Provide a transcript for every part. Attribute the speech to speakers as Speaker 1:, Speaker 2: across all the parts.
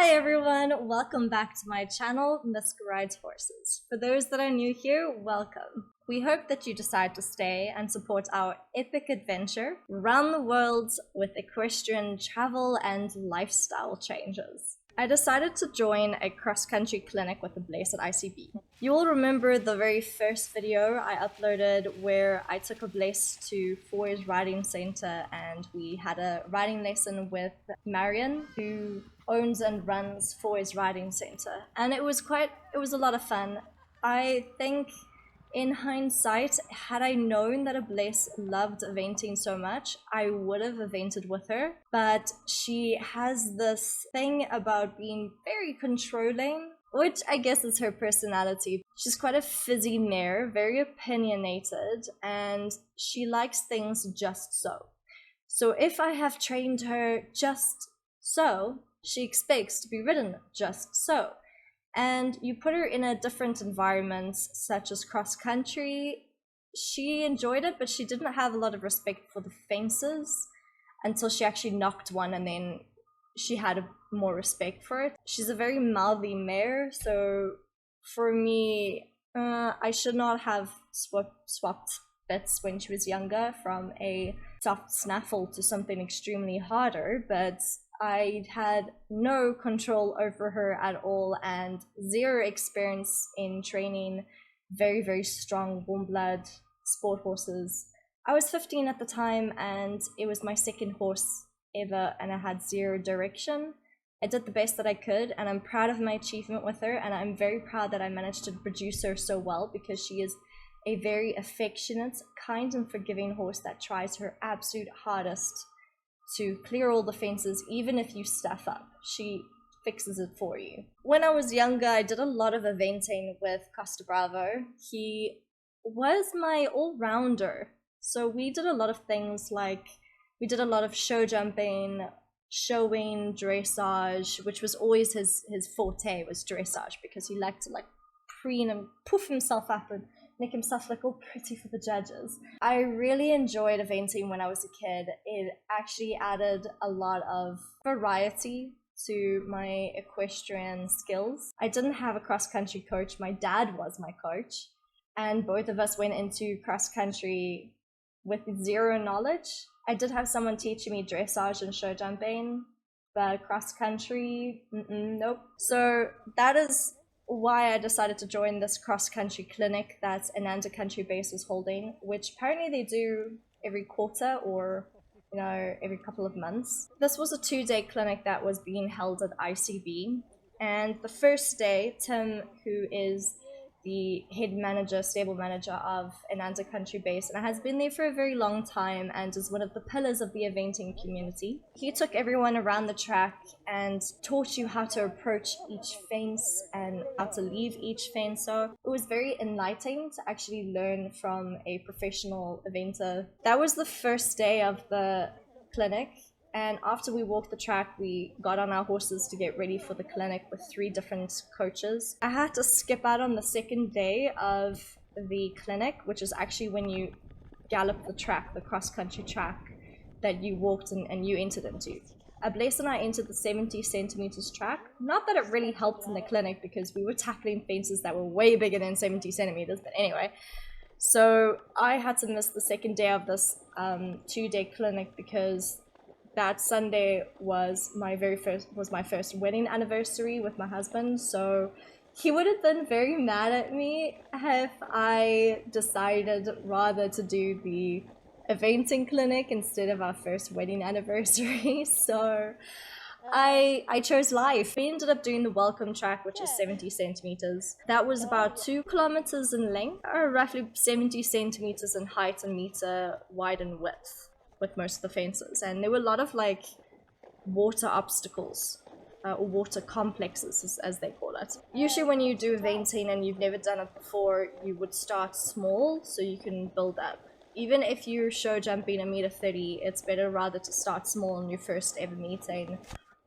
Speaker 1: Hi everyone, welcome back to my channel, Misk Rides Horses. For those that are new here, welcome. We hope that you decide to stay and support our epic adventure around the world with equestrian travel and lifestyle changes. I decided to join a cross-country clinic with Ablesse at ICB. You will remember the very first video I uploaded where I took Ablesse to Foy's riding center and we had a riding lesson with Marion, who owns and runs Foy's riding center. And it was a lot of fun. I think in hindsight, had I known that Ablesse loved eventing so much, I would have evented with her. But she has this thing about being very controlling, which I guess is her personality. She's quite a fizzy mare, very opinionated, and she likes things just so. So if I have trained her just so, she expects to be ridden just so. And you put her in a different environment, such as cross-country. She enjoyed it, but she didn't have a lot of respect for the fences until she actually knocked one, and then she had more respect for it. She's a very mouthy mare, so for me, I should not have swapped bits when she was younger from a soft snaffle to something extremely harder, but I had no control over her at all and zero experience in training very, very strong warmblood sport horses. I was 15 at the time and it was my second horse ever and I had zero direction. I did the best that I could and I'm proud of my achievement with her, and I'm very proud that I managed to produce her so well because she is a very affectionate, kind and forgiving horse that tries her absolute hardest to clear all the fences. Even if you stuff up, she fixes it for you. When I was younger, I did a lot of eventing with Costa Bravo. He was my all-rounder. So we did a lot of things like, we did a lot of show jumping, showing, dressage, which was always his forte, was dressage, because he liked to like preen and poof himself up and make himself look all pretty for the judges. I really enjoyed eventing when I was a kid. It actually added a lot of variety to my equestrian skills. I didn't have a cross-country coach. My dad was my coach, and both of us went into cross-country with zero knowledge. I did have someone teaching me dressage and show jumping, but cross-country, nope. So that is why I decided to join this cross-country clinic that Ananda Country Base is holding, which apparently they do every quarter or every couple of months. This was a 2-day clinic that was being held at ICB, and the first day, Tim, who is the head manager, stable manager of Ananda Country Base, and has been there for a very long time and is one of the pillars of the eventing community. He took everyone around the track and taught you how to approach each fence and how to leave each fence. So it was very enlightening to actually learn from a professional eventer. That was the first day of the clinic. And after we walked the track, we got on our horses to get ready for the clinic with 3 different coaches. I had to skip out on the second day of the clinic, which is actually when you gallop the track, the cross-country track that you walked and you entered into. Ablesse and I entered the 70 centimeters track. Not that it really helped in the clinic because we were tackling fences that were way bigger than 70 centimeters, but anyway. So I had to miss the second day of this 2-day clinic because that Sunday was my first wedding anniversary with my husband, so he would have been very mad at me if I decided rather to do the eventing clinic instead of our first wedding anniversary. So I chose life. We ended up doing the welcome track, which is 70 centimeters. That was about 2 kilometers in length, or roughly 70 centimeters in height and meter wide in width, with most of the fences, and there were a lot of like water obstacles or water complexes as they call it. Usually when you do eventing and you've never done it before, you would start small so you can build up. Even if you're show jumping 1.30 meters, it's better rather to start small in your first ever meeting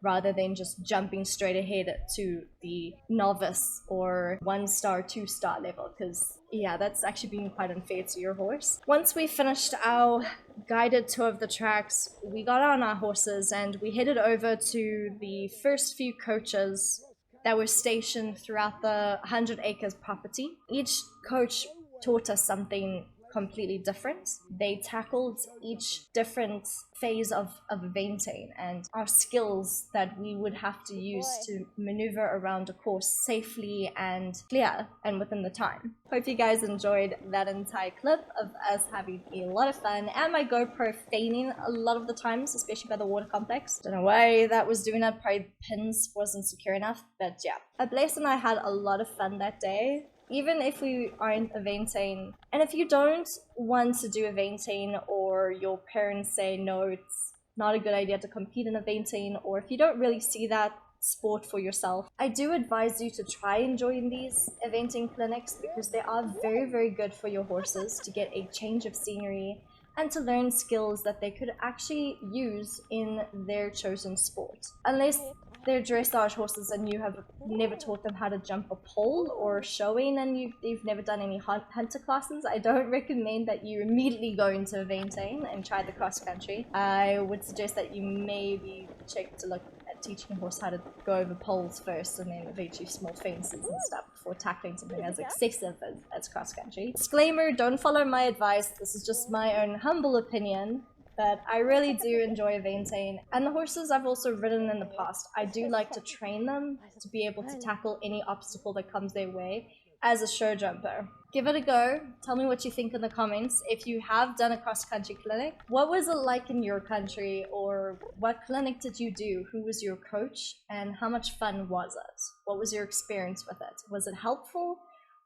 Speaker 1: rather than just jumping straight ahead to the novice or 1-star, 2-star level, because yeah, that's actually being quite unfair to your horse. Once we finished our guided tour of the tracks, we got on our horses and we headed over to the first few coaches that were stationed throughout the 100 acres property. Each coach taught us something completely different. They tackled each different phase of eventing and our skills that we would have to use to maneuver around a course safely and clear and within the time. Hope you guys enjoyed that entire clip of us having a lot of fun and my GoPro feigning a lot of the times, especially by the water complex. Don't know why that was doing that, probably the pins wasn't secure enough, but yeah. Ablesse and I had a lot of fun that day. Even if we aren't eventing, and if you don't want to do eventing, or your parents say no, it's not a good idea to compete in eventing, or if you don't really see that sport for yourself, I do advise you to try and join these eventing clinics because they are very, very good for your horses to get a change of scenery and to learn skills that they could actually use in their chosen sport. Unless they're dressage horses and you have never taught them how to jump a pole or showing and you've never done any hunter classes, I don't recommend that you immediately go into eventing and try the cross country. I would suggest that you maybe check to look at teaching a horse how to go over poles first and then eventually small fences and stuff before tackling something as excessive as cross country. Disclaimer, don't follow my advice, this is just my own humble opinion. But I really do enjoy eventing, and the horses I've also ridden in the past, I do like to train them to be able to tackle any obstacle that comes their way as a show jumper. Give it a go, tell me what you think in the comments. If you have done a cross-country clinic, what was it like in your country, or what clinic did you do? Who was your coach, and how much fun was it? What was your experience with it? Was it helpful,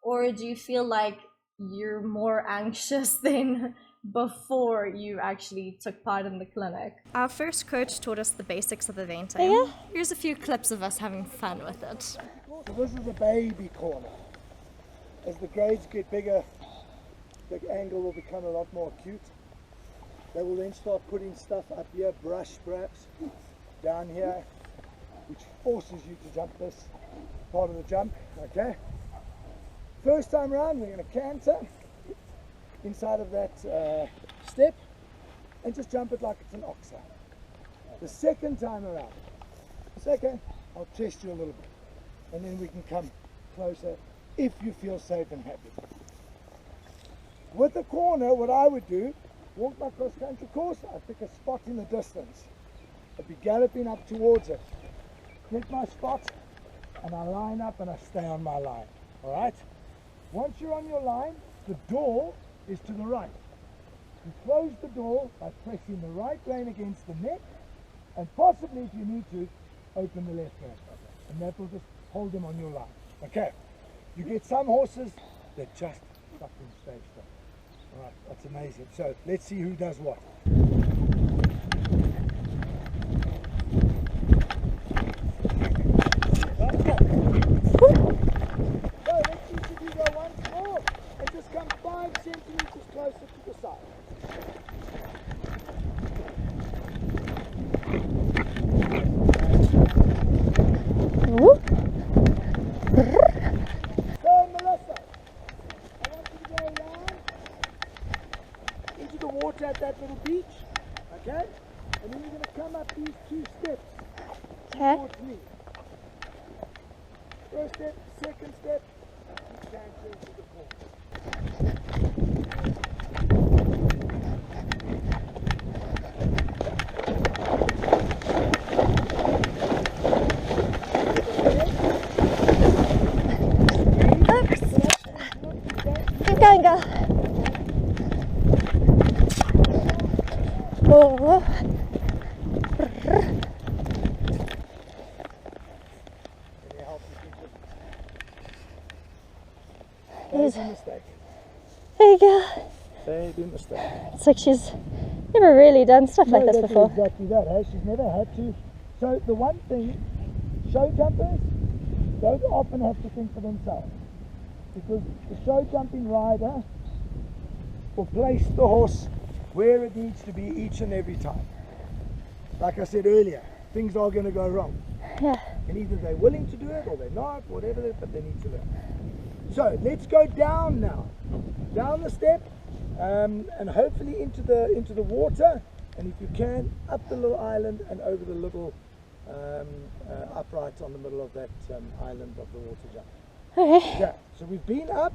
Speaker 1: or do you feel like you're more anxious than before you actually took part in the clinic? Our first coach taught us the basics of eventing. Yeah. Here's a few clips of us having fun with it.
Speaker 2: So this is a baby corner. As the grades get bigger, the angle will become a lot more acute. They will then start putting stuff up here, brush perhaps, down here, which forces you to jump this part of the jump, okay? First time around, we're going to canter inside of that step and just jump it like it's an oxer. The second time around, I'll test you a little bit and then we can come closer if you feel safe and happy. With the corner, what I would do, walk my cross-country course, I pick a spot in the distance. I'd be galloping up towards it. Get my spot and I line up and I stay on my line, all right? Once you're on your line, the door is to the right. You close the door by pressing the right rein against the neck, and possibly, if you need to, open the left rein, and that will just hold them on your line. Okay, you get some horses that just fucking stay still. All right, that's amazing. So let's see who does what. Come 5 centimeters closer to the side. So Melissa, I want you to go around into the water at that little beach, okay? And then you're going to come up these 2 steps towards me. First step, second step, you canter into the corner.
Speaker 3: Keep going, girl. Oh.
Speaker 2: Baby mistake.
Speaker 3: There you go.
Speaker 2: Baby mistake.
Speaker 3: It's like she's never really done stuff like this before.
Speaker 2: Exactly that, eh? She's never had to. So the one thing, show jumpers don't often have to think for themselves, because the show jumping rider will place the horse where it needs to be each and every time. Like I said earlier, things are going to go wrong.
Speaker 3: Yeah.
Speaker 2: And either they're willing to do it or they're not, whatever, but they need to learn. So let's go down now, down the step, and hopefully into the water, and if you can, up the little island and over the little upright on the middle of that island of the water jump.
Speaker 3: Okay.
Speaker 2: Yeah, so we've been up.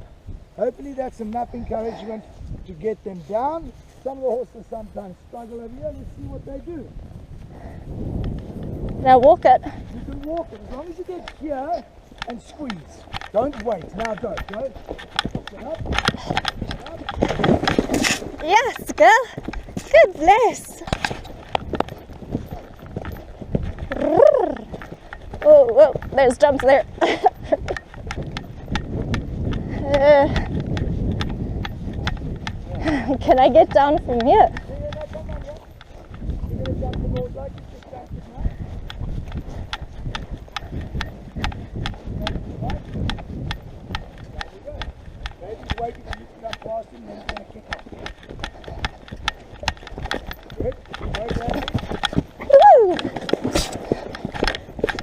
Speaker 2: Hopefully that's enough encouragement to get them down. Some of the horses sometimes struggle over here. Let's see what they do.
Speaker 3: Now walk it.
Speaker 2: You can walk it as long as you get here and squeeze. Don't wait. Now go. Go. Get up. Get up.
Speaker 3: Yes, girl. Good bless. Oh, whoa, there's jumps there. Can I get down from here?
Speaker 2: Yeah, no, come on, yeah. You're going to jump the board like you just jumped it now. Right. There we go. Baby's waiting for you to come past him, then he's going to kick off. Good. Wait, baby.
Speaker 3: Woo!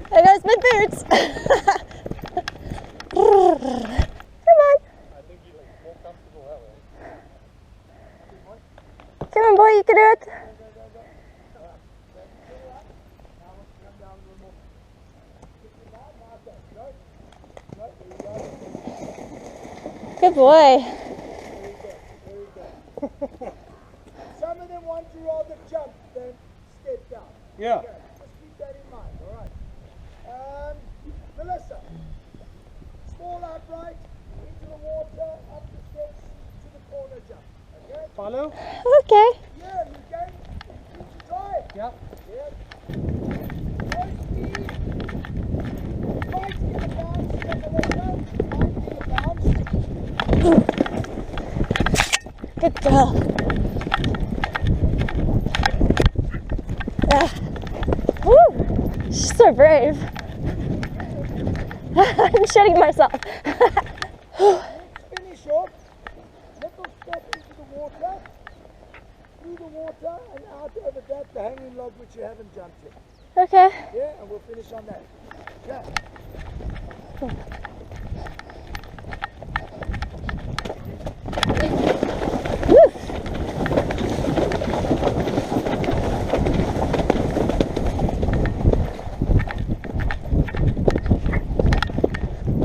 Speaker 3: There goes my boots. Come on.
Speaker 2: I think you're more comfortable that way.
Speaker 3: Come on, boy, you can do it. Good boy.
Speaker 2: Some of them want to rather jump than step down.
Speaker 4: Yeah.
Speaker 2: Okay, just keep that in mind, alright. Melissa, small upright, into the water, up the steps, to the corner jump. Okay?
Speaker 4: Follow?
Speaker 3: Okay.
Speaker 2: Yeah, you can. You can try it.
Speaker 4: Yeah.
Speaker 2: Yeah. No speed. Right in the bounce, Melissa. Right in the bounce.
Speaker 3: Good girl. Woo! She's so brave. I'm shitting myself.
Speaker 2: Finish off. Little step into the water. Through the water and out over that, the hanging log which you haven't jumped yet.
Speaker 3: Okay.
Speaker 2: Yeah, and we'll finish on that. Yeah.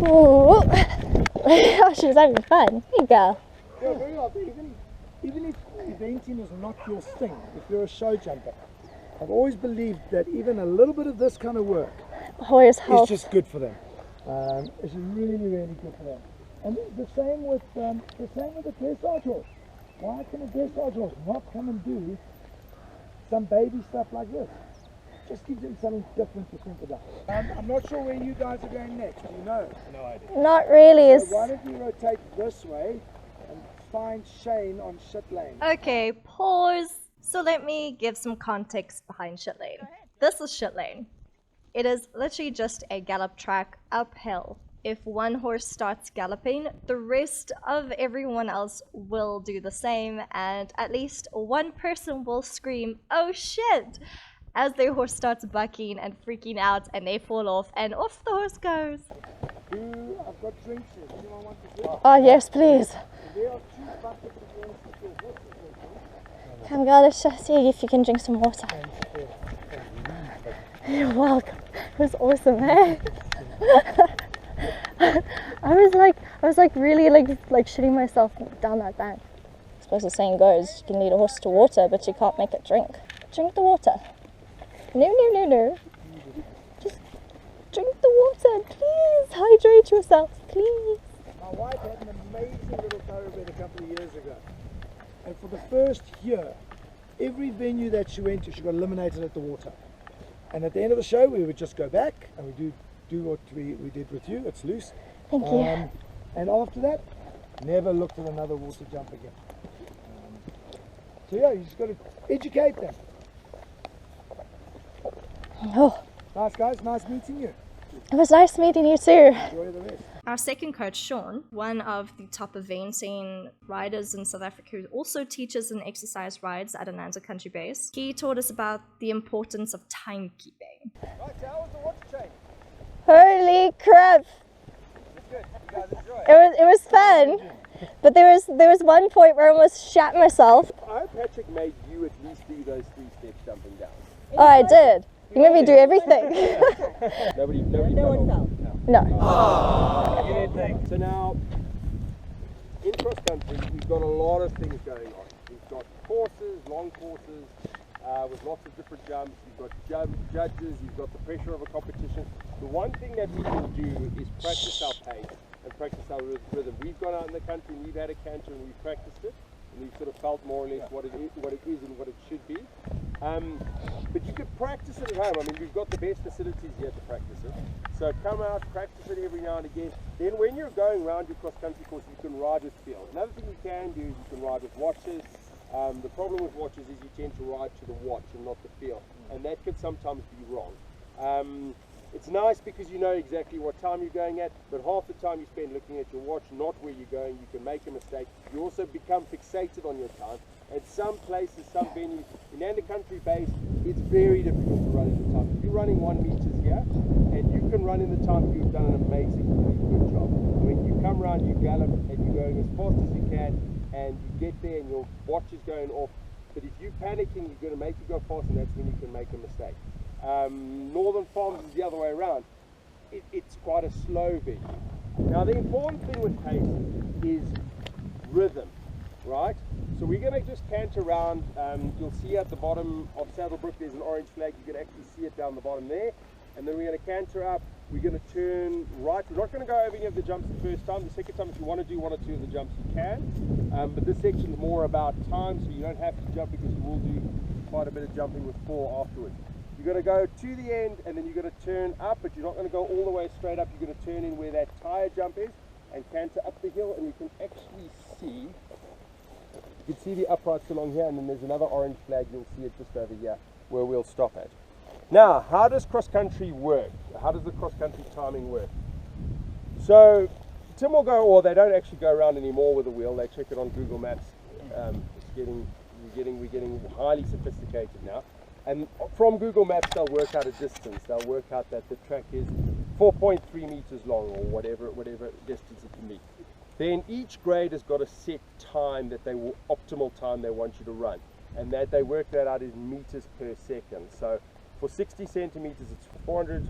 Speaker 3: Ooh. Oh, she's having fun. There you go.
Speaker 2: Yeah, very well. Even if eventing is not your thing, if you're a show jumper, I've always believed that even a little bit of this kind of work
Speaker 3: Always helps.
Speaker 2: is just good for them. It's really, really good for them. And the same with the dressage horse. Why can a dressage horse not come and do some baby stuff like this? Just gives them something different to think about. I'm not sure where you guys are going next. Do you know?
Speaker 4: No idea.
Speaker 3: Not really.
Speaker 2: So why don't we rotate this way and find Shane on shit lane?
Speaker 1: Okay, pause. So let me give some context behind shit lane. This is shit lane. It is literally just a gallop track uphill. If one horse starts galloping, the rest of everyone else will do the same, and at least one person will scream, "Oh shit!" as their horse starts bucking and freaking out, and they fall off, and off the horse goes.
Speaker 2: I've got drinks here. Anyone want to drink?
Speaker 3: Oh, yes, please.
Speaker 2: There are 2 buckets of water for your horses.
Speaker 3: Come, girl, let's just see if you can drink some water. You're welcome. It was awesome, eh? I was like really like shitting myself down that bank. I suppose the saying goes, you can lead a horse to water, but you can't make it drink. Drink the water. No. Just drink the water, please. Hydrate yourself, please.
Speaker 2: My wife had an amazing little thoroughbred a couple of years ago. And for the first year, every venue that she went to, she got eliminated at the water. And at the end of the show, we would just go back and we do what we did with you. It's loose.
Speaker 3: Thank you.
Speaker 2: And after that, never looked at another water jump again. So yeah, you just got to educate them.
Speaker 3: Oh,
Speaker 2: Nice guys, nice meeting you.
Speaker 3: It was nice meeting you too.
Speaker 2: Enjoy the rest.
Speaker 1: Our second coach, Sean, one of the top eventing riders in South Africa, who also teaches and exercise rides at Ananza Country Base. He taught us about the importance of timekeeping.
Speaker 2: Right, so how was the water change?
Speaker 3: Holy crap!
Speaker 2: It's good. You guys enjoy
Speaker 3: It was fun, but there was one point where I almost shat myself.
Speaker 4: I hope Patrick made you at least do those 3 steps jumping down.
Speaker 3: Oh, I did. You made me do everything.
Speaker 4: Nobody
Speaker 5: No one fell.
Speaker 3: No.
Speaker 4: You didn't think. So now, in cross country, we've got a lot of things going on. We've got courses, long courses, with lots of different jumps. You've got judges, you've got the pressure of a competition. The one thing that we can do is practice our pace and practice our rhythm. We've gone out in the country and we've had a canter and we've practiced it. And we've sort of felt more or less what it is and what it should be. But you could practice it at home. I mean, we've got the best facilities here to practice it. So come out, practice it every now and again. Then when you're going around your cross-country course, you can ride with feel. Another thing you can do is you can ride with watches. The problem with watches is you tend to ride to the watch and not the feel. And that could sometimes be wrong. It's nice because you know exactly what time you're going at, but half the time you spend looking at your watch, not where you're going, you can make a mistake. You also become fixated on your time. At some places, some venues, in the country base, it's very difficult to run in the time. If you're running 1 meters here, and you can run in the time, you've done an amazingly good job. When you come around, you gallop, and you're going as fast as you can, and you get there, and your watch is going off. But if you're panicking, you're going to make you go fast, and that's when you can make a mistake. Northern Farms is the other way around. It's quite a slow venue. Now, the important thing with pace is rhythm, right? So we're going to just canter around. You'll see at the bottom of Saddlebrook there's an orange flag. You can actually see it down the bottom there. And then we're going to canter up. We're going to turn right. We're not going to go over any of the jumps the first time. The second time, if you want to do 1 or 2 of the jumps, you can. But this section is more about time, so you don't have to jump because you will do quite a bit of jumping with 4 afterwards. You're going to go to the end and then you're going to turn up, but you're not going to go all the way straight up. You're going to turn in where that tire jump is and canter up the hill, and you can actually see, you can see the uprights along here, and then there's another orange flag. You'll see it just over here where we'll stop at. Now, how does cross country work? How does the cross country timing work? So Tim will go, or they don't actually go around anymore with a wheel. They check it on Google Maps. We're getting highly sophisticated now. And from Google Maps, they'll work out a distance. They'll work out that the track is 4.3 meters long, or whatever distance it can be. Then each grade has got a set time that optimal time they want you to run, and that they work that out in meters per second. So for 60 centimeters, it's 400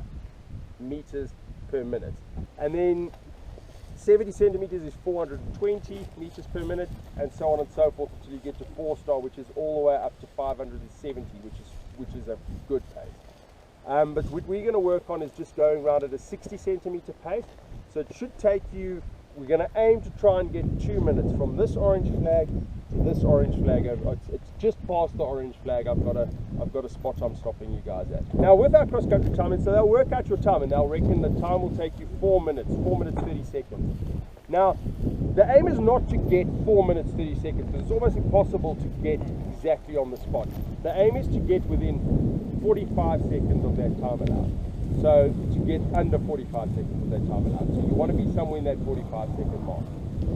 Speaker 4: meters per minute, and then 70 centimeters is 420 meters per minute, and so on and so forth until you get to 4-star, which is all the way up to 570, which is a good pace. But what we're going to work on is just going around at a 60 centimeter pace. So it should take you, we're going to aim to try and get 2 minutes from this orange flag to this orange flag. It's just past the orange flag. I've got a spot I'm stopping you guys at. Now with our cross country timing, so they'll work out your time and they'll reckon the time will take you 4 minutes 30 seconds. Now the aim is not to get 4 minutes 30 seconds, because it's almost impossible to get exactly on the spot. The aim is to get within 45 seconds of that time allowed. So to get under 45 seconds of that time allowed. So you want to be somewhere in that 45 second mark.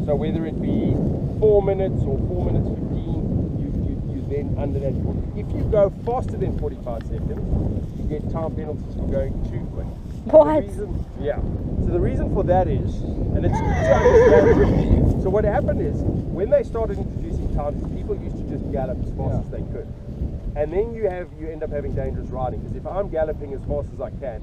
Speaker 4: So whether it be 4 minutes or 4 minutes 15, you then under that 40. If you go faster than 45 seconds, you get time penalties for going too quick.
Speaker 3: What?
Speaker 4: So the reason for that is, and it's to understand. So what happened is, when they started introducing times, people used to just gallop as fast as they could. And then you end up having dangerous riding, because if I'm galloping as fast as I can,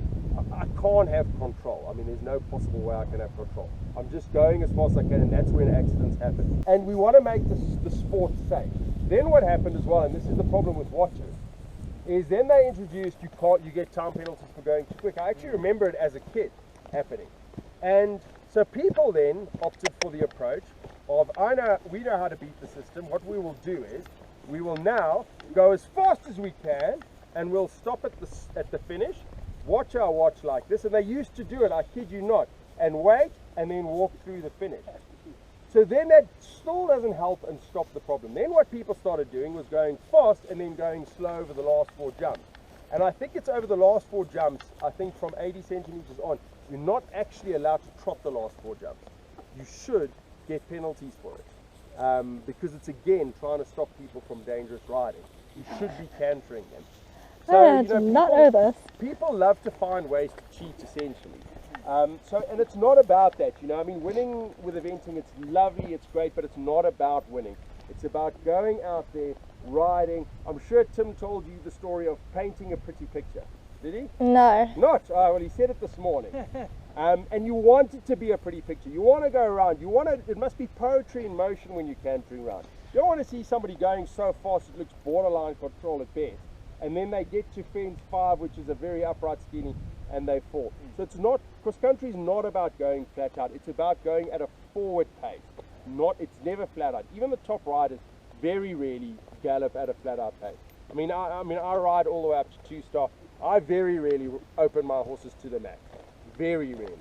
Speaker 4: I can't have control. I mean, there's no possible way I can have control. I'm just going as fast as I can, and that's when accidents happen. And we want to make the sport safe. Then what happened as well, and this is the problem with watches, is then they introduced you get time penalties for going too quick. I actually remember it as a kid happening. And so people then opted for the approach of, we know how to beat the system. What we will do is, we will now go as fast as we can, and we'll stop at the finish, watch our watch like this, and they used to do it, I kid you not, and wait, and then walk through the finish. So then that still doesn't help and stop the problem. Then what people started doing was going fast and then going slow over the last 4 jumps. And I think it's over the last 4 jumps, I think from 80 centimeters on, you're not actually allowed to trot the last 4 jumps. You should get penalties for it. Because it's again trying to stop people from dangerous riding. You should be cantering them.
Speaker 3: I did not know this.
Speaker 4: People love to find ways to cheat, essentially. And it's not about that, you know. I mean, winning with eventing, it's lovely, it's great, but it's not about winning. It's about going out there, riding. I'm sure Tim told you the story of painting a pretty picture. Did he?
Speaker 3: No.
Speaker 4: Not? Well, he said it this morning. And you want it to be a pretty picture. You want to go around. You want to. It must be poetry in motion when you're cantering around. You don't want to see somebody going so fast it looks borderline control at best, and then they get to fence 5, which is a very upright skinny, and they fall. So it's not, cross country is not about going flat out. It's about going at a forward pace. It's never flat out. Even the top riders very rarely gallop at a flat out pace. I mean, I ride all the way up to 2-star. I very rarely open my horses to the max. Very rarely.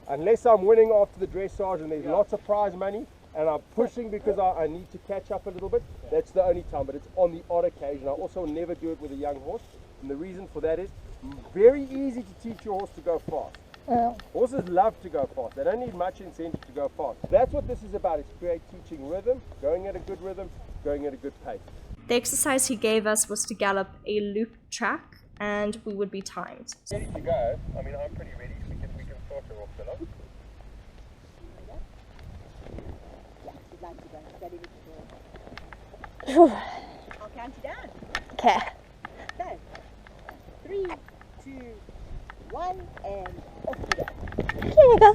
Speaker 4: Unless I'm winning after the dressage and there's lots of prize money and I'm pushing because I need to catch up a little bit, that's the only time. But it's on the odd occasion. I also never do it with a young horse. And the reason for that is very easy to teach your horse to go fast. Horses love to go fast. They don't need much incentive to go fast. That's what this is about. It's teaching rhythm, going at a good rhythm, going at a good pace.
Speaker 1: The exercise he gave us was to gallop a loop track, and we would be timed.
Speaker 4: Ready to go. I mean, I'm pretty ready. We can start her off, Philip.
Speaker 5: I'll count you down.
Speaker 3: Okay.
Speaker 5: So, 3, 2, 1, and off you go.
Speaker 3: Here you go.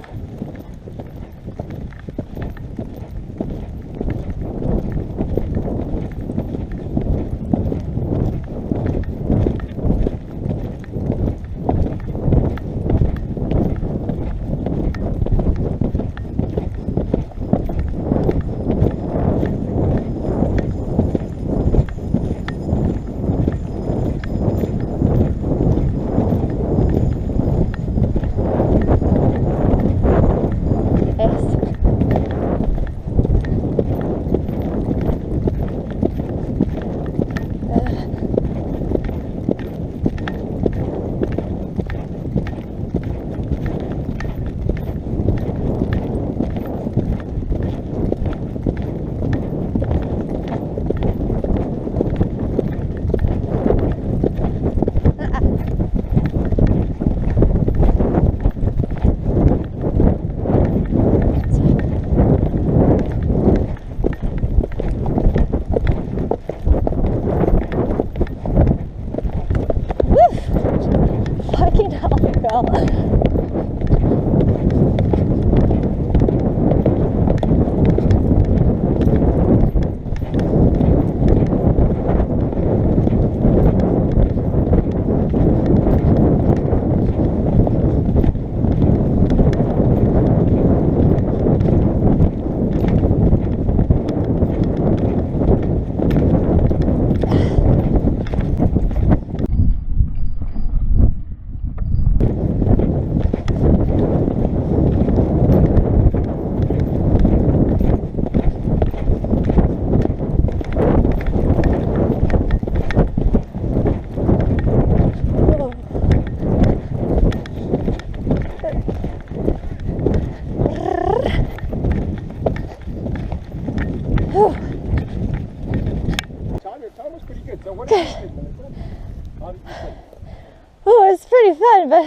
Speaker 3: Oh, it's pretty fun, but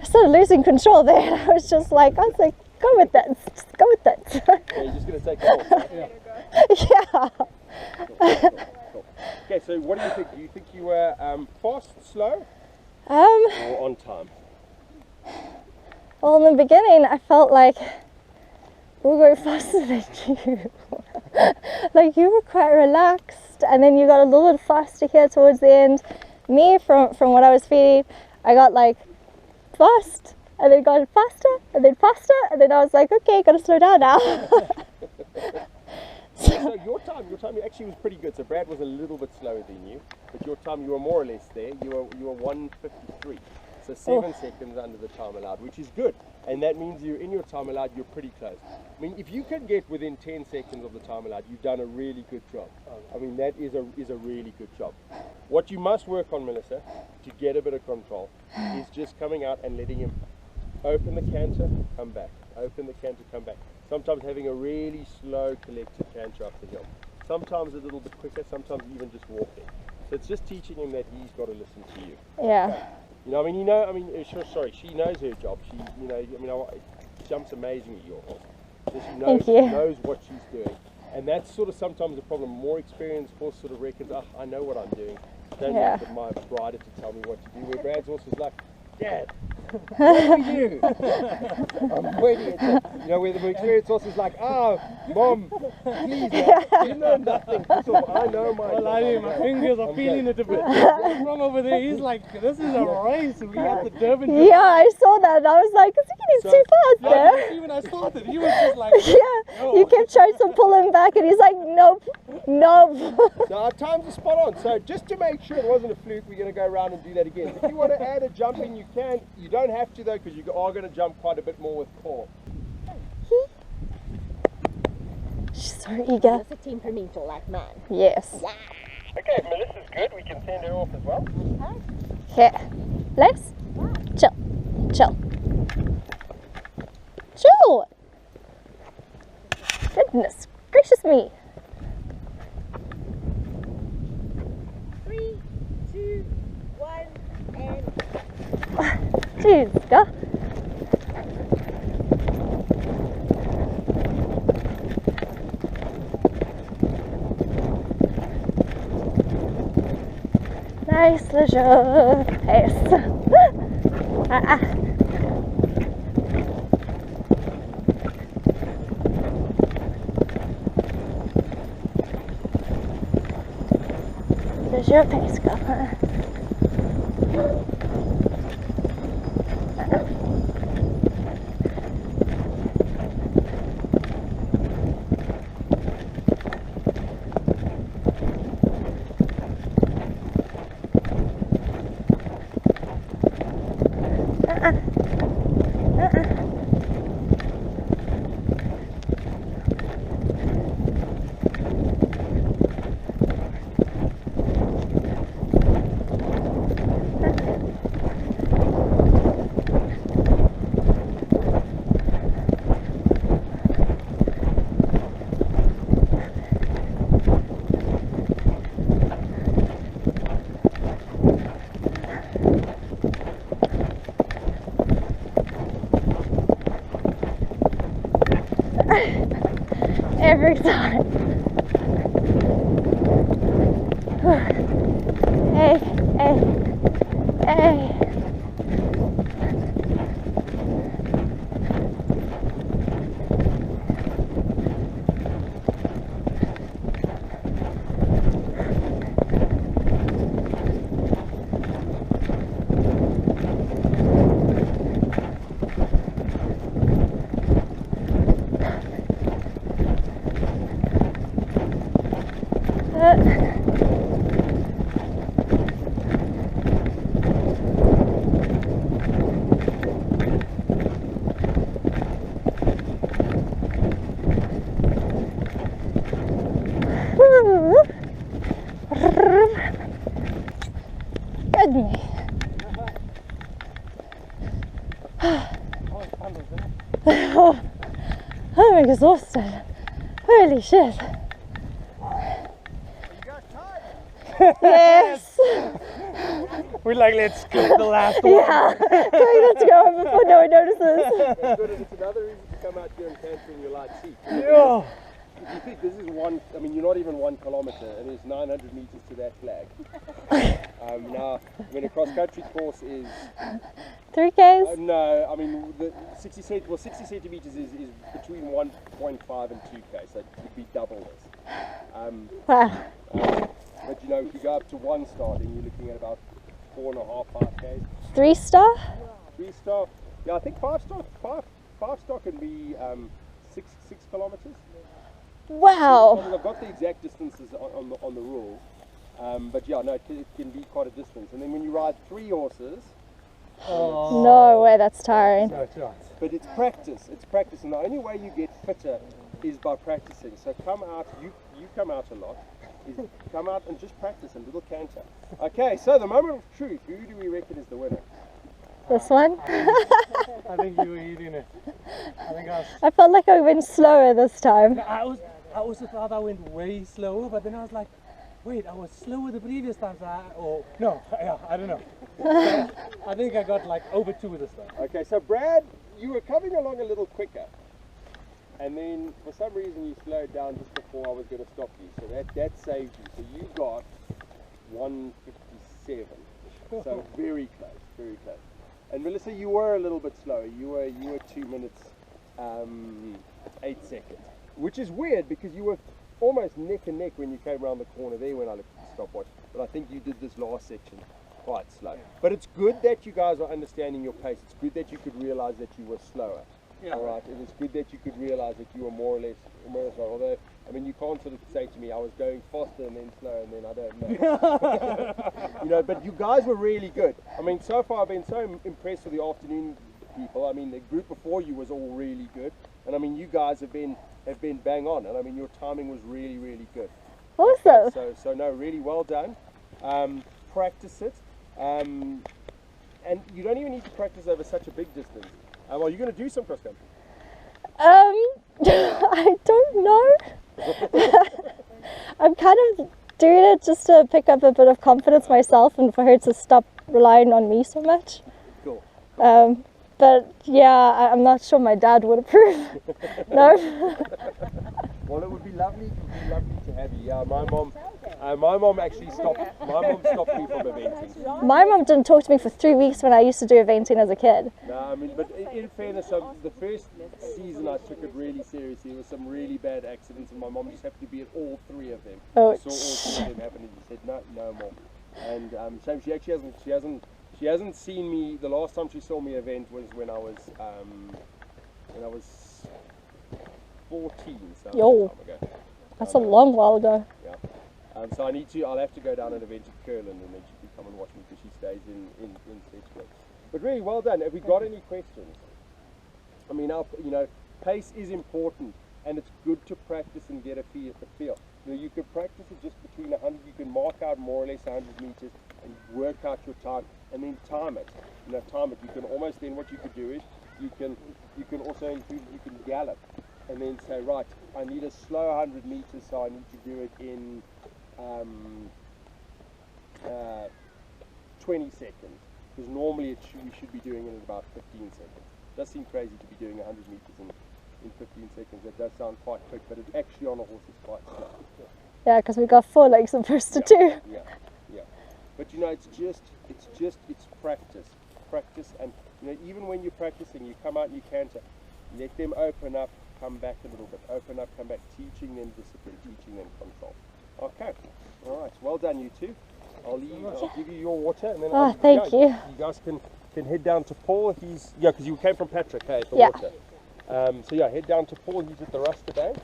Speaker 3: I started losing control there, and I was like, go with that, just go with that.
Speaker 4: Yeah, you're just going to take it off.
Speaker 3: Yeah.
Speaker 4: Cool. Okay, so what do you think? Do you think you were fast, slow, or on time?
Speaker 3: Well, in the beginning, I felt like we were going faster than you. Like, you were quite relaxed, and then you got a little bit faster here towards the end. Me, from what I was feeling, I got like fast, and then got faster, and then faster, and then I was like, okay, gotta slow down now.
Speaker 4: So your time actually was pretty good. So Brad was a little bit slower than you, but your time, you were more or less there. You were 1:53. So 7 seconds under the time allowed, which is good. And that means you're in your time allowed, you're pretty close. I mean, if you can get within 10 seconds of the time allowed, you've done a really good job. I mean, that is a really good job. What you must work on, Melissa, to get a bit of control, is just coming out and letting him open the canter, come back. Open the canter, come back. Sometimes having a really slow, collected canter up the hill. Sometimes a little bit quicker, sometimes even just walking. So it's just teaching him that he's got to listen to you.
Speaker 3: Yeah.
Speaker 4: Okay. You know, she knows her job. She, jumps amazingly, your horse. So she knows what she's doing. And that's sort of sometimes the problem. More experienced horse sort of reckons, I know what I'm doing. Don't need my rider to tell me what to do. Where Brad's horse is like, Dad, what do we do? I'm waiting. Where the more experienced horse is like, Mom, please, you know nothing. So I know my job.
Speaker 6: My fingers are feeling it a bit. From over there, he's like, this is a race. We got the Durban.
Speaker 3: Yeah, I saw that. I was like, is he getting too fast there?
Speaker 6: Even I started, he was just like,
Speaker 3: yeah, you kept trying to pull him back and he's like, nope.
Speaker 4: So our times are spot on. So just to make sure it wasn't a fluke, we're going to go around and do that again. If you want to add a jump in, you can. You don't have to though, because you are going to jump quite a bit more with Paul.
Speaker 3: She's so eager.
Speaker 5: It's a temperamental like mine.
Speaker 3: Yes.
Speaker 5: Yeah.
Speaker 4: Okay, Melissa's good. We can send her off as well.
Speaker 3: Okay. Legs. Chill. Chill. Chill. Goodness gracious me.
Speaker 5: 3, 2, 1, and
Speaker 3: Jeez, go. Nice leisure pace. Leisure pace, go. Every time. Hey, hey, hey. Good me. Oh, I'm exhausted. Holy shit. Yes.
Speaker 6: we're like, let's skip the last one.
Speaker 3: Yeah. Let's go before no one notices.
Speaker 4: That's good, and it's another reason to come out here and camp in your light seat.
Speaker 6: Yeah.
Speaker 4: If you think this is you're not even 1 kilometer, and it's 900 meters to that flag. Now, a cross-country course is
Speaker 3: 3Ks?
Speaker 4: no, the 60 centimeters is between 1.5 and 2K, so it would be double this.
Speaker 3: Wow.
Speaker 4: But if you go up to 1 star, then you're looking at about 4.5, 5Ks.
Speaker 3: 3-star?
Speaker 4: 3-star, yeah, I think 5-star. 5-star can be 6 kilometers.
Speaker 3: Wow.
Speaker 4: I've got the exact distances on the rules, but yeah, no, it can be quite a distance. And then when you ride 3 horses,
Speaker 3: No way, that's tiring.
Speaker 6: That's right.
Speaker 4: but it's practice. It's practice, and the only way you get fitter is by practicing. So come out. You come out a lot. is come out and just practice a little canter. Okay, so the moment of truth, who do we reckon is the winner?
Speaker 3: This one?
Speaker 6: I think you were eating it. I think
Speaker 3: I felt like I went slower this time.
Speaker 6: I also thought I went way slower, but then I was like, wait, I was slower the previous times. No, yeah, I don't know. I think I got like over 2 this time.
Speaker 4: Okay, so Brad, you were coming along a little quicker, and then for some reason you slowed down just before I was going to stop you, so that saved you. So you got 1:57, so very close, very close. And Melissa, you were a little bit slower. You were 2 minutes 8 seconds, which is weird because you were almost neck and neck when you came around the corner there when I looked at the stopwatch. But I think you did this last section quite slow. But it's good that you guys are understanding your pace. It's good that you could realize that you were slower.
Speaker 6: Yeah.
Speaker 4: All right. It was good that you could realize that you were more or less slow. Although, I mean, you can't sort of say to me I was going faster and then slower and then I don't know. You know, but you guys were really good. I mean, so far I've been so impressed with the afternoon people. I mean, the group before you was all really good, and I mean, you guys have been bang on, and I mean, your timing was really, really good.
Speaker 3: Awesome.
Speaker 4: So no, really well done. Practice it, and you don't even need to practice over such a big distance. Well, you're going to do some cross country.
Speaker 3: I don't know. I'm kind of doing it just to pick up a bit of confidence myself and for her to stop relying on me so much.
Speaker 4: Cool.
Speaker 3: But yeah, I'm not sure my dad would approve. No.
Speaker 4: Well, it would be lovely to have you. Yeah, my mom actually stopped. My mom stopped me from eventing.
Speaker 3: My mom didn't talk to me for 3 weeks when I used to do eventing as a kid.
Speaker 4: No, I mean, but in fairness, the first season I took it really seriously. There were some really bad accidents, and my mom just happened to be at all 3 of them.
Speaker 3: Oh,
Speaker 4: I saw all 3 of them happen, and she said no more. And shame she actually hasn't seen me. The last time she saw me event was when I was 14, so a long time ago.
Speaker 3: That's a long while ago.
Speaker 4: Yeah. So I'll have to go down and event at Curlin, and then she can come and watch me because she stays in Sedgwick. But really well done. Have we got any questions? I mean, pace is important, and it's good to practice and get a feel. You know, you could practice it just between 100. You can mark out more or less 100 meters and work out your time, and then time it. You know, time it. You can almost then what you could do is you can also include, you can gallop, and then say, right, I need a slow 100 meters, so I need to do it in 20 seconds, because normally we should be doing it in about 15 seconds. It does seem crazy to be doing 100 meters in 15 seconds. That does sound quite quick, but it actually on a horse is quite slow.
Speaker 3: Yeah, because we got 4 legs opposed to 2.
Speaker 4: Yeah. But you know, it's practice, and you know, even when you're practicing, you come out and you canter, let them open up, come back a little bit, open up, come back, teaching them discipline, teaching them control. Okay, all right, well done, you two. I'll give you your water, and then
Speaker 3: thank you.
Speaker 4: You guys can head down to Paul. Because you came from Patrick, hey, at the
Speaker 3: Yeah.
Speaker 4: water. So yeah, head down to Paul. He's at the Rust today,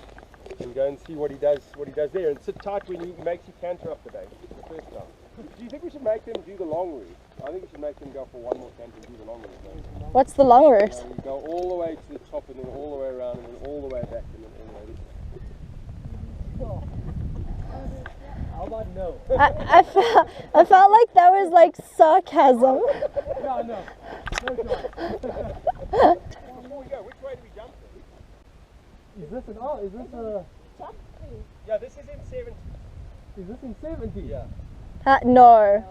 Speaker 4: and go and see what he does there. And sit tight when he makes you canter up today. The first time. Do you think we should make them do the long route? I think we should make them go for one more canter and do the long route. No?
Speaker 3: What's the long route?
Speaker 4: You go all the way to the top, and then all the way around, and then all the way back, and then all the way.
Speaker 6: How about no?
Speaker 3: I felt like that was like sarcasm.
Speaker 6: No.
Speaker 4: Before we go, which way do we jump then?
Speaker 6: Is this a...
Speaker 4: Yeah, this is in 70.
Speaker 6: Is this in 70?
Speaker 4: Yeah.
Speaker 3: No.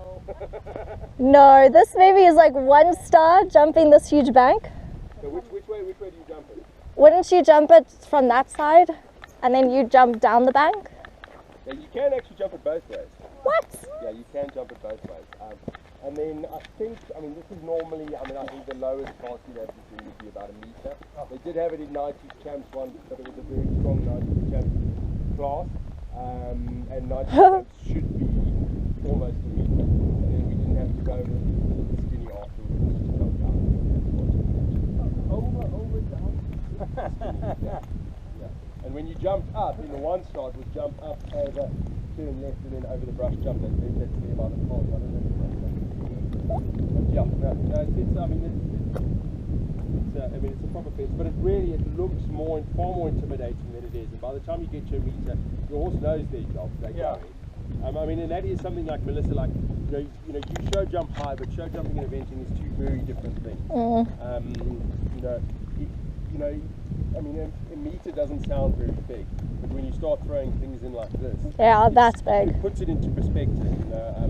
Speaker 3: No, this maybe is like 1 star jumping this huge bank.
Speaker 4: So which way do you jump it?
Speaker 3: Wouldn't you jump it from that side and then you jump down the bank?
Speaker 4: Yeah, you can actually jump it both ways.
Speaker 3: What?
Speaker 4: Yeah, you can jump it both ways. And then I think this is normally, I think the lowest class you'd have would be about 1 meter. They did have it in 90s champs once, but it was a very strong 90s champs class. And 90s champs should be almost 1 meter. And then we didn't have to go with skinny afterwards, just jump down.
Speaker 6: Over, down.
Speaker 4: Skinny, yeah. And when you jumped up, in the 1 start was jump up, over, turn left, and then over the brush jump. That's me about a 12. I don't know. But yeah, it's a proper fence, but it looks far more intimidating than it is. And by the time you get to a meter, your horse knows their job. They're going. I mean, and that is something like Melissa, like, you show jump high, but show jumping and eventing is two very different things. I mean, a meter doesn't sound very big, but when you start throwing things in like this,
Speaker 3: Yeah, that's big.
Speaker 4: it puts it into perspective. I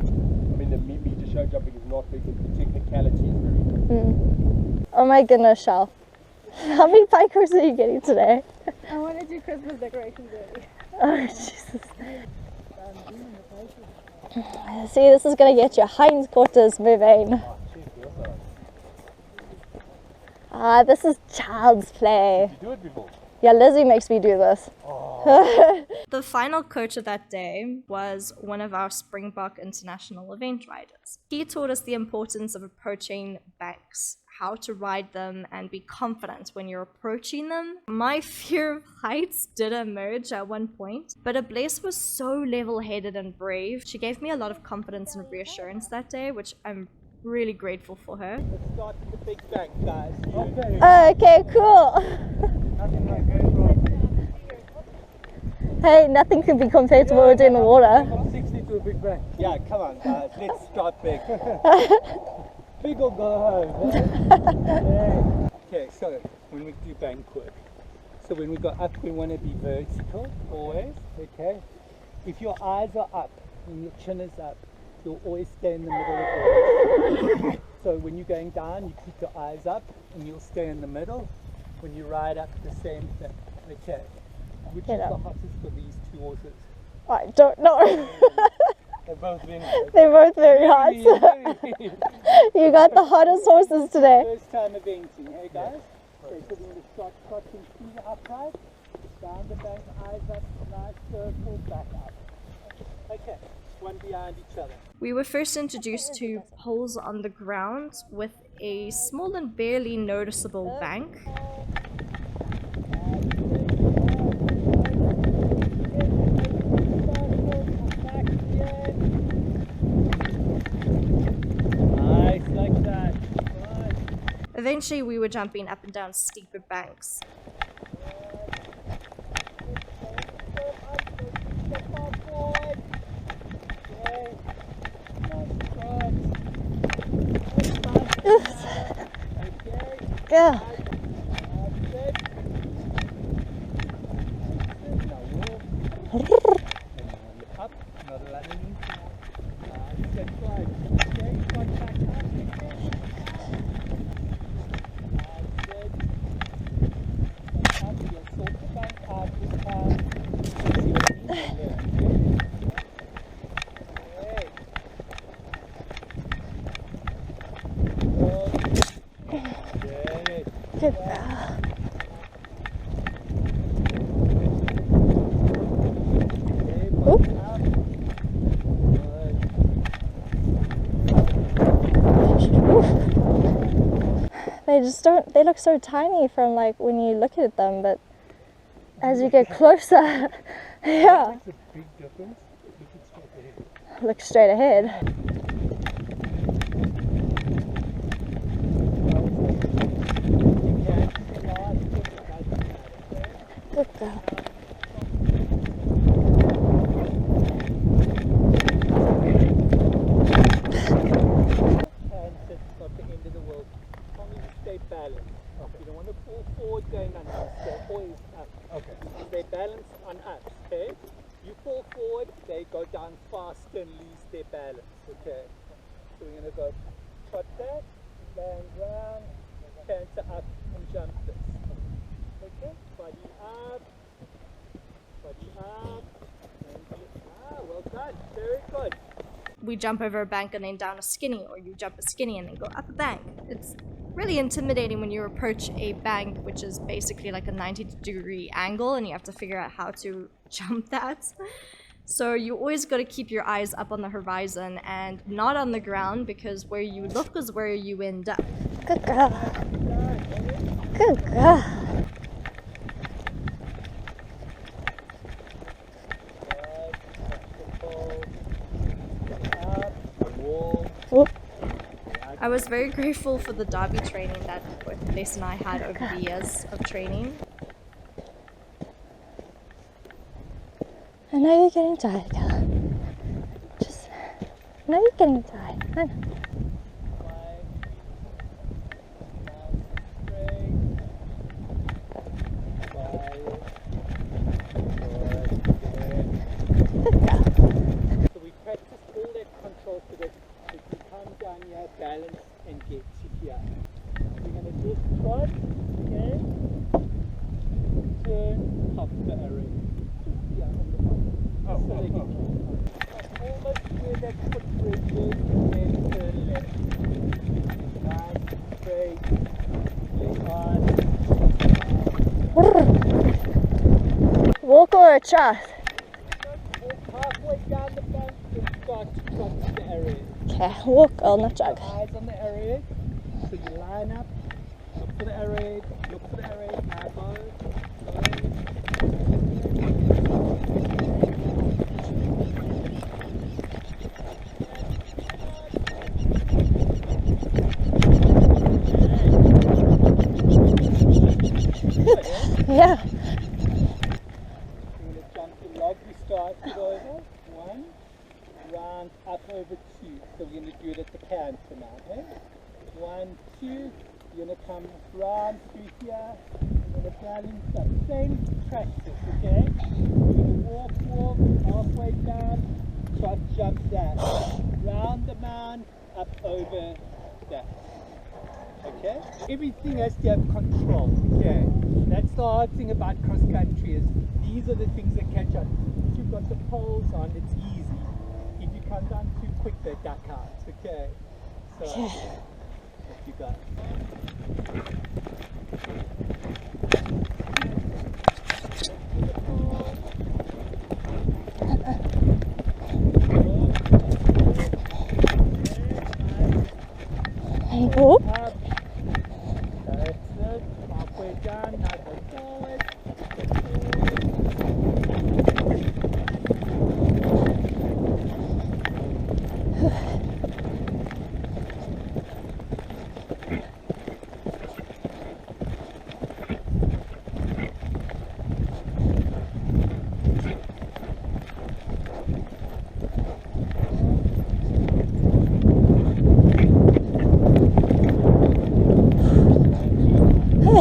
Speaker 4: mean, the meter show jumping is not big, but the technicality is very big.
Speaker 3: Oh my goodness, Shell. How many bikers are you getting today?
Speaker 7: I want to do Christmas decorations early.
Speaker 3: Oh, Jesus. See, this is going to get your hindquarters moving. This is child's play.
Speaker 4: Did you do it before?
Speaker 3: Yeah, Lizzie makes me do this.
Speaker 1: The final coach of that day was one of our Springbok International event riders. He taught us the importance of approaching banks, how to ride them and be confident when you're approaching them. My fear of heights did emerge at one point, but Ablesse was so level-headed and brave. She gave me a lot of confidence and reassurance that day, which I'm really grateful for her.
Speaker 2: Let's start with the big bank, guys.
Speaker 3: Okay, cool. Hey, nothing can be compared to what we're doing in the water.
Speaker 6: 60 to a big bang.
Speaker 2: Yeah, come on, guys. Let's start big. Big or go home.
Speaker 6: Okay, so when we do bank work, so when we go up, we want to be vertical always. Okay. If your eyes are up and your chin is up, you'll always stay in the middle of the So when you're going down, you keep your eyes up and you'll stay in the middle. When you ride up, the same thing. Okay. Which is the hottest for these two horses?
Speaker 3: I don't know.
Speaker 6: They're both very
Speaker 3: They're both very hot. You got the hottest horses today.
Speaker 6: First time eventing, hey guys? Okay, so we're going to start crossing through the upright, down the bank, eyes up, nice circle, back up. Okay, one behind each other.
Speaker 1: We were first introduced to poles on the ground with a small and barely noticeable bank. Eventually, we were jumping up and down steeper banks.
Speaker 3: Yeah. Good girl. They just don't, they look so tiny from like when you look at them, but as you get closer, yeah.
Speaker 6: That's a big difference.
Speaker 3: Look straight ahead. Good girl.
Speaker 6: And that's not the end of the world. As long as you stay balanced. Okay. You don't want to fall forward going under. Stay always up. Okay. Stay balanced on up. Okay. You fall forward, they go down faster and lose their balance. Okay. So we're going to go trot that, land round, canter up, and jump this. Okay. Body up. Body up. Well done. Very good.
Speaker 1: We jump over a bank and then down a skinny, or you jump a skinny and then go up a bank. It's really intimidating when you approach a bank, which is basically like a 90-degree angle, and you have to figure out how to jump that. So you always got to keep your eyes up on the horizon and not on the ground, because where you look is where you end up.
Speaker 3: Good girl. Good girl. Whoop.
Speaker 1: I was very grateful for the derby training that both Ablesse and I had over the years of training.
Speaker 3: I know you're getting tired, girl. No, you're getting tired. Hang on.
Speaker 6: So we practiced all that control so that if you come down here, balance and get to here. We're going to just trot, okay? Turn, hop the arrow. Yeah, on the bottom. So they get almost where that footbridge is, and then turn left. Nice, straight, left on.
Speaker 3: Walk or a trot?
Speaker 6: Halfway down the bank and start to trot to the area.
Speaker 3: Okay, walk, I'll not jog.
Speaker 6: Eyes on the area. So you line up, look for the area, eyeball,
Speaker 3: Yeah.
Speaker 6: start it over, 1, round up over 2. So we're going to do it at the canter now, okay? 1, 2, you're going to come round through here, you're going to balance up. Same practice, okay? You're going to walk, halfway down, trot, jump, dash. Round the mound, up over that. Okay? Everything has to have control, okay? That's the hard thing about cross country is these are the things that catch up. If you've got the poles on, it's easy. If you come down too quick, they duck out, okay? So, what you got?
Speaker 3: Whoop.
Speaker 6: That's it. Halfway down, now go forward.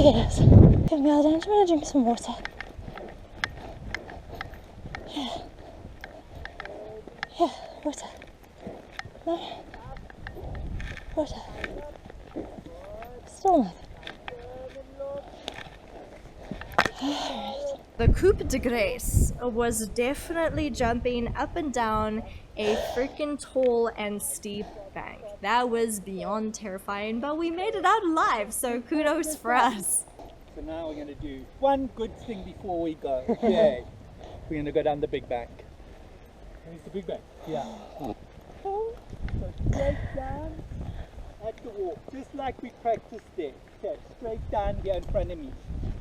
Speaker 3: Yes. Okay, Mel, don't you want to drink some water? Yeah. Yeah, water. No. Water. Still nothing.
Speaker 1: The coup de grace was definitely jumping up and down a freaking tall and steep bank. That was beyond terrifying, but we made it out alive, so kudos for us.
Speaker 6: So now we're going to do one good thing before we go. Okay. We're going to go down the big bank. Where's the big bank? Yeah. So straight down at the wall, just like we practiced there. Okay, straight down here in front of me.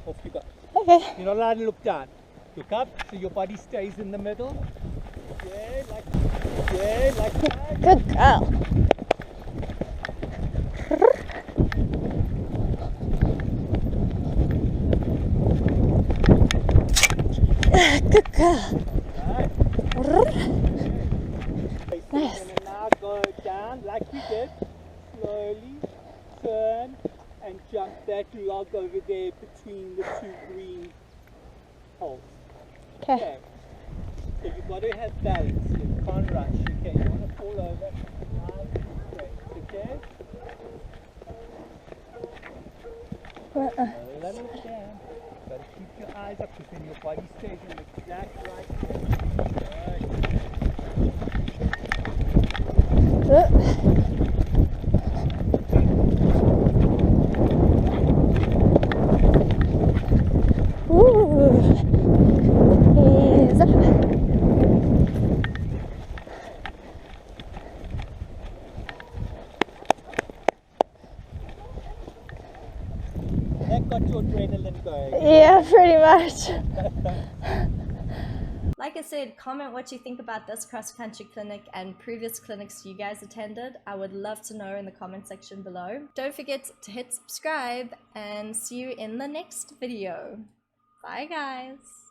Speaker 6: Off you go.
Speaker 3: Okay.
Speaker 6: You're not allowed to look down. Look up so your body stays in the middle. Yeah, like that.
Speaker 3: Good girl. Good girl.
Speaker 6: Right.
Speaker 3: Nice.
Speaker 6: We're gonna now go down like we did. Slowly turn and jump that log over there between the two green poles.
Speaker 3: Okay.
Speaker 6: So you've got to have balance. You can't rush. Okay, you want to fall over. Nice and straight. Okay? Let it down. Got to keep your eyes up because then your body stays in the exact right That got your adrenaline going.
Speaker 3: Yeah, pretty much.
Speaker 1: Like I said, comment what you think about this cross-country clinic and previous clinics you guys attended. I would love to know in the comment section below. Don't forget to hit subscribe and see you in the next video. Bye guys!